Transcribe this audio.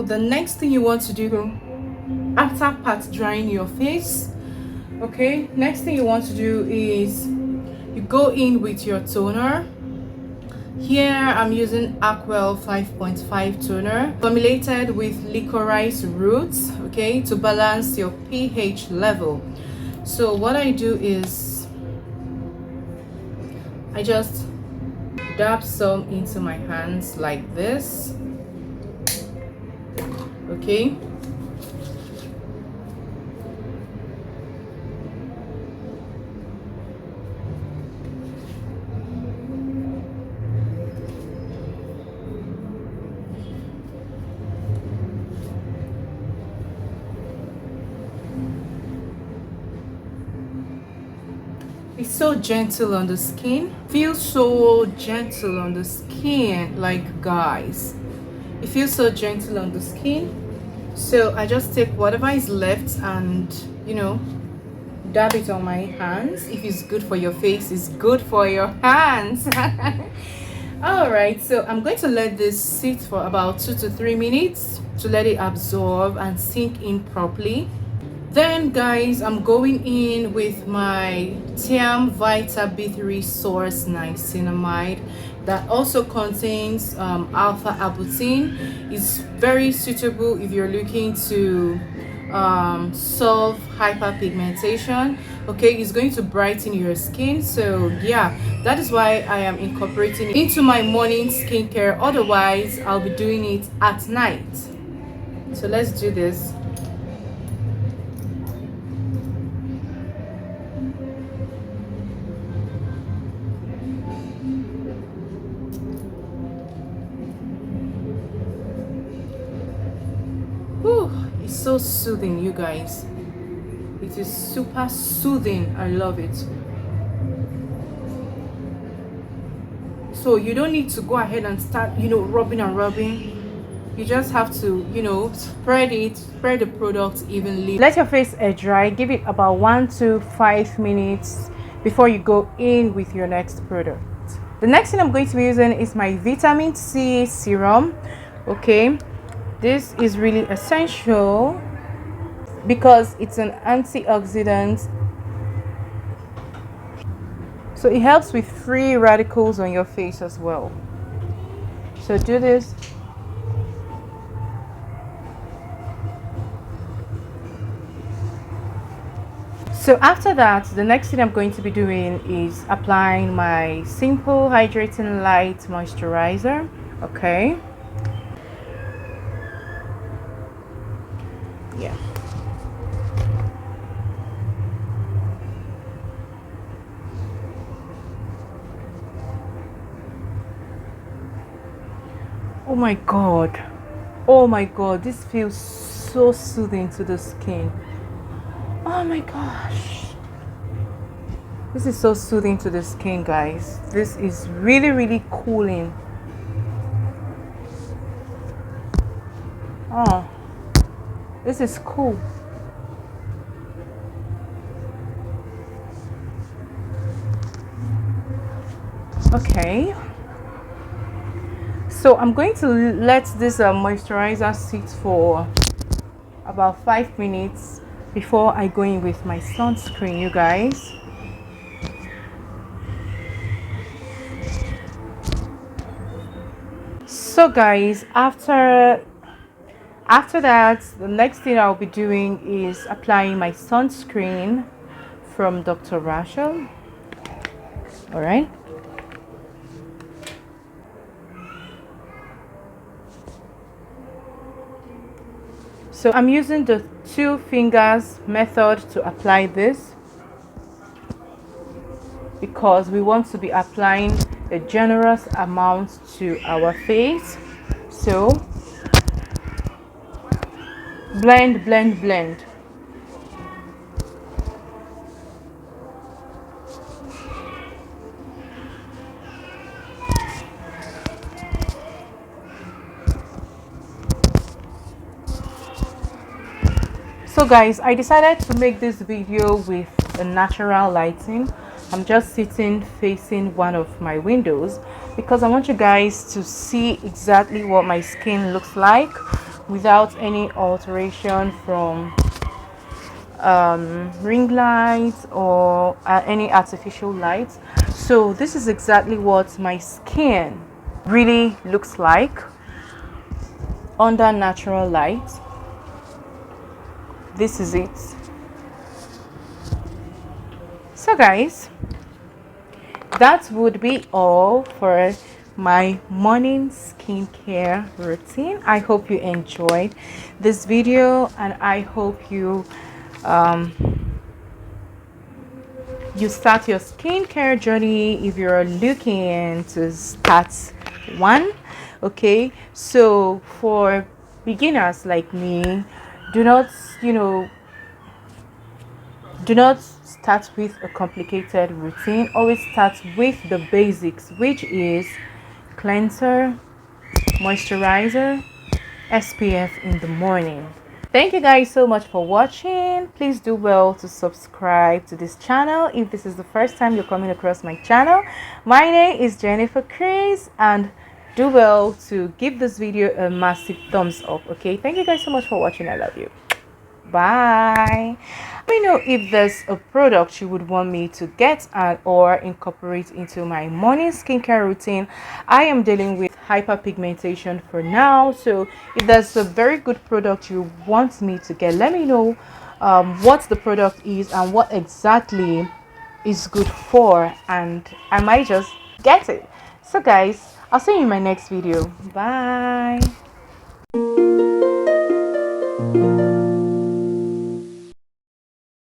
the next thing you want to do after pat drying your face, okay, next thing you want to do is you go in with your toner. Here I'm using Aquel 5.5 toner formulated with licorice roots, okay, to balance your pH level. So what I do is I just dab some into my hands like this, okay. It's so gentle on the skin. Feels so gentle on the skin, like, guys, it feels so gentle on the skin. So I just take whatever is left and, you know, dab it on my hands. If it's good for your face, it's good for your hands. All right, so I'm going to let this sit for about 2 to 3 minutes to let it absorb and sink in properly. Then, guys, I'm going in with my Tiam Vita B3 Source Niacinamide that also contains alpha arbutin. It's very suitable if you're looking to solve hyperpigmentation. Okay, it's going to brighten your skin. So yeah, that is why I am incorporating it into my morning skincare. Otherwise, I'll be doing it at night. So let's do this. Whew, it's so soothing, you guys. It is super soothing. I love it. So you don't need to go ahead and start, you know, rubbing and rubbing. You just have to, you know, spread the product evenly. Let your face air dry. Give it about 1 to 5 minutes before you go in with your next product. The next thing I'm going to be using is my vitamin C serum. Okay, this is really essential because it's an antioxidant, so it helps with free radicals on your face as well. So do this. So after that, the next thing I'm going to be doing is applying my simple hydrating light moisturizer. Okay, yeah. Oh my god, oh my god, this feels so soothing to the skin. Oh my gosh, this is so soothing to the skin, guys. This is really cooling. Oh, this is cool. Okay, so I'm going to let this moisturizer sit for about 5 minutes before I go in with my sunscreen, you guys. So guys, after that, the next thing I'll be doing is applying my sunscreen from Dr. Rachel. All right. So I'm using the 2 fingers method to apply this because we want to be applying a generous amount to our face. So blend, blend, blend. So guys, I decided to make this video with a natural lighting. I'm just sitting facing one of my windows because I want you guys to see exactly what my skin looks like without any alteration from ring lights or any artificial lights. So this is exactly what my skin really looks like under natural light. This is it. So guys, that would be all for my morning skincare routine. I hope you enjoyed this video, and I hope you start your skincare journey if you're looking to start one. Okay, so for beginners like me, do not do not start with a complicated routine. Always start with the basics, which is cleanser, moisturizer, SPF in the morning. Thank you guys so much for watching. Please do well to subscribe to this channel if this is the first time you're coming across my channel. My name is Jennifer Chris, and do well to give this video a massive thumbs up. Okay, thank you guys so much for watching. I love you. Bye. Let me know if there's a product you would want me to get or incorporate into my morning skincare routine. I am dealing with hyperpigmentation for now, so if there's a very good product you want me to get, let me know what the product is and what exactly is good for, and I might just get it. So guys, I'll see you in my next video. Bye.